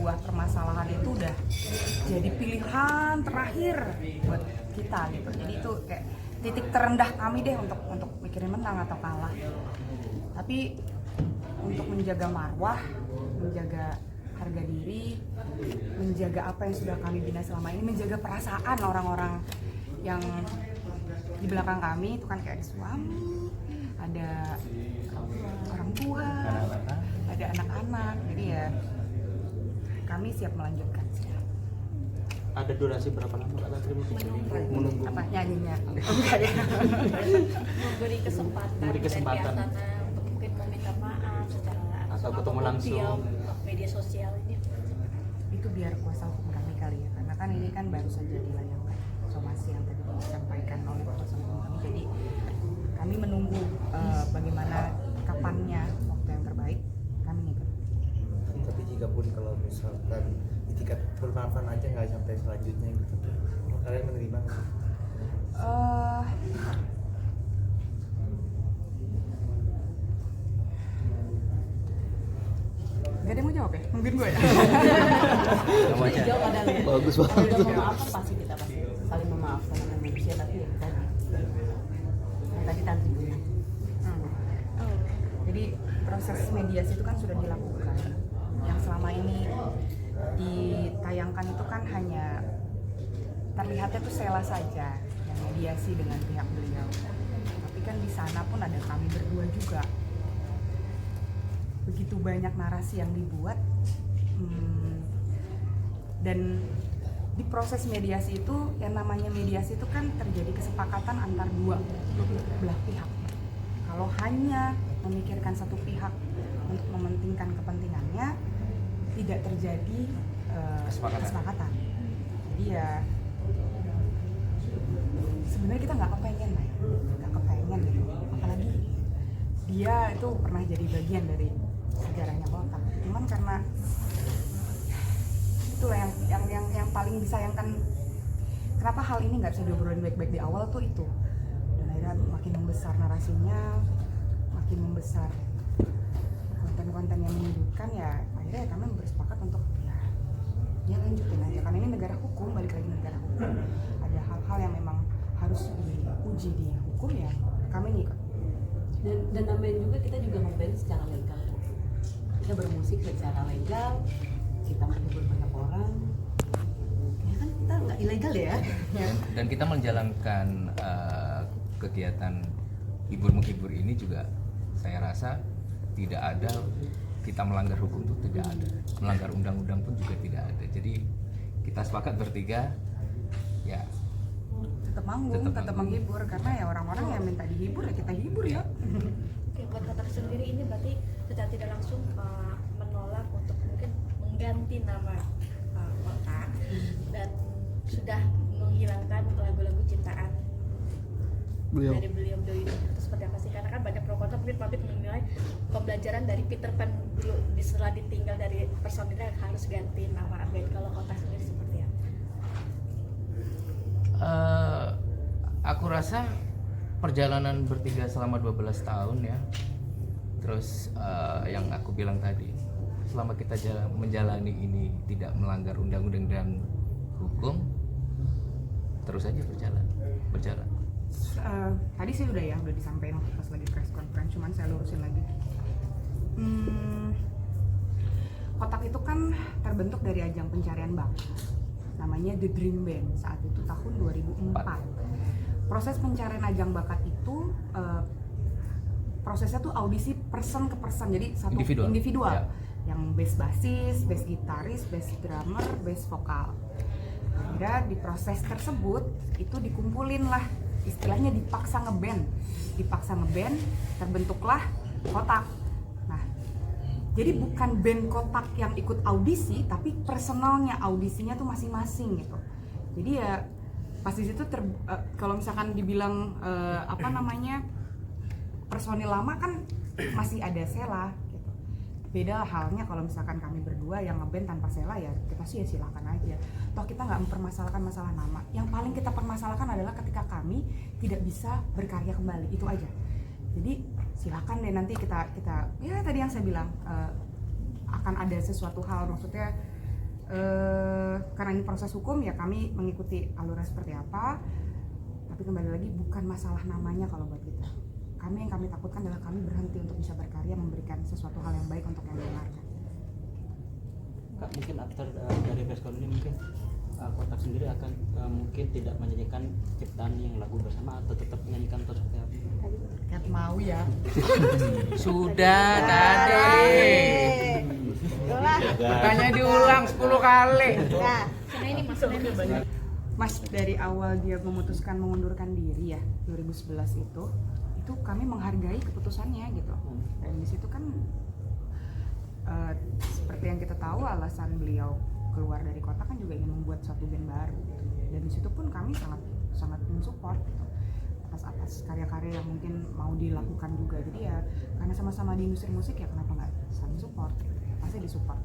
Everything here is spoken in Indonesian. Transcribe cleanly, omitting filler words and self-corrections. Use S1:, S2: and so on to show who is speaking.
S1: sebuah permasalahan itu udah jadi pilihan terakhir buat kita gitu. Jadi itu kayak titik terendah kami deh untuk mikirin menang atau kalah. Tapi untuk menjaga marwah, menjaga harga diri, menjaga apa yang sudah kami bina selama ini, menjaga perasaan orang-orang yang di belakang kami itu kan kayak ada suami, ada orang tua, ada anak-anak. Jadi ya kami siap melanjutkan.
S2: Ada durasi berapa lama Kak Tantri menunggu?
S1: Apa nyanyinya? Enggak ya.
S3: Memberi kesempatan dari Astana untuk mungkin meminta maaf secara
S2: atau ketemu langsung
S3: media sosial ini.
S1: Itu biar kuasa hukum kami kali ya, karena kan ini kan baru saja dilayangkan somasi yang tadi disampaikan oleh kuasa hukum kami. Jadi kami menunggu bagaimana kapannya waktu yang terbaik kami ngikut.
S4: Tapi jika pun kalau misalkan etikat bermaafan aja nggak sampai selanjutnya gitu, kalian menerima nggak?
S1: Gak ada yang mau jawab ya? Mungkin gue ya?
S5: Jawab ada ya.
S2: bagus
S5: Kalau
S2: banget.
S5: udah memaafkan pasti kita pasti saling memaafkan dengan manusia, tapi ya tadi Tantri bilang.
S1: Jadi proses mediasi itu kan sudah dilakukan. Yang selama ini ditayangkan itu kan hanya terlihatnya tuh Sela saja yang mediasi dengan pihak beliau. Tapi kan di sana pun ada kami berdua juga. Begitu banyak narasi yang dibuat, dan di proses mediasi itu yang namanya mediasi itu kan terjadi kesepakatan antar dua belah pihak. Kalau hanya memikirkan satu pihak untuk mementingkan kepentingannya, tidak terjadi kesepakatan. Jadi ya sebenarnya kita nggak kepengen lah, nggak kepengen gitu. Apalagi dia itu pernah jadi bagian dari sejarahnya Kotak. Cuman karena itulah yang paling disayangkan, kenapa hal ini nggak bisa diobrolin baik-baik di awal tuh itu. Dan akhirnya makin membesar narasinya, makin membesar konten-konten yang menyudutkan, ya akhirnya kami bersepakat untuk ya lanjutin aja, karena ini negara hukum, balik lagi negara hukum, ada hal-hal yang memang harus diuji di hukum, ya kami ngikut.
S5: Dan nambahin juga, kita juga ngeband secara legal. Kita bermusik secara legal, kita menghibur banyak orang, ya kan kita nggak ilegal ya.
S6: Dan kita menjalankan kegiatan hibur-menghibur ini juga saya rasa tidak ada kita melanggar hukum, itu tidak ada, melanggar undang-undang pun juga tidak ada. Jadi kita sepakat bertiga ya
S1: Tetap manggung, tetap menghibur, karena ya orang-orang yang minta dihibur ya kita hibur ya.
S3: Oke, buat Kotak sendiri ini berarti secara tidak langsung menolak untuk mungkin mengganti nama Kotak dan sudah menghilangkan lagu-lagu ciptaan dari beliau ini. Itu seperti apa sih? Karena kan banyak pro kontra, mungkin publik menilai pembelajaran dari Peter Pan dulu setelah ditinggal dari personilnya harus ganti nama band. Kalau Kotak sendiri seperti apa?
S6: Aku rasa perjalanan bertiga selama 12 tahun ya. Terus yang aku bilang tadi, selama kita menjalani ini tidak melanggar undang-undang dan hukum, terus saja berjalan.
S1: Tadi sih udah disampaikan pas lagi press conference, cuman saya lurusin lagi. Kotak itu kan terbentuk dari ajang pencarian bakat, namanya The Dream Band, saat itu tahun 2004. Proses pencarian ajang bakat itu prosesnya tuh audisi person ke person, jadi satu individual.
S6: Ya.
S1: Yang bass bassist, bass gitaris, bass drummer, bass vokal. Akhirnya di proses tersebut itu dikumpulin lah, istilahnya dipaksa ngeband, terbentuklah Kotak. Nah, jadi bukan band Kotak yang ikut audisi, tapi personalnya audisinya tuh masing-masing gitu. Jadi ya pas di situ kalau misalkan dibilang personil lama kan masih ada Sela gitu. Beda halnya kalau misalkan kami berdua yang ngeband tanpa Sela, ya kita sih ya silakan aja. Toh kita nggak mempermasalahkan masalah nama. Yang paling kita permasalahkan adalah ketika kami tidak bisa berkarya kembali, itu aja. Jadi silakan deh nanti kita ya tadi yang saya bilang akan ada sesuatu hal, maksudnya karena ini proses hukum ya kami mengikuti alurnya seperti apa. Tapi kembali lagi bukan masalah namanya kalau buat kita. Yang kami takutkan adalah kami berhenti untuk bisa berkarya memberikan sesuatu hal yang baik untuk yang mendengarkan.
S2: Kak, mungkin after dari preskon ini mungkin Kotak sendiri akan mungkin tidak menyanyikan ciptaan yang lagu bersama atau tetap menyanyikan terus seperti apa?
S1: Kat mau ya.
S6: Sudah tadi. Tanya diulang 10 kali.
S3: Karena ini maksudnya
S1: Mas, dari awal dia memutuskan mengundurkan diri ya 2011 itu kami menghargai keputusannya gitu. Dan di situ kan seperti yang kita tahu alasan beliau keluar dari Kotak kan juga ingin membuat suatu band baru gitu. Dan di situ pun kami sangat mensupport gitu atas karya-karya yang mungkin mau dilakukan juga. Jadi ya karena sama-sama di industri musik ya kenapa nggak saling support gitu. Pasti disupport.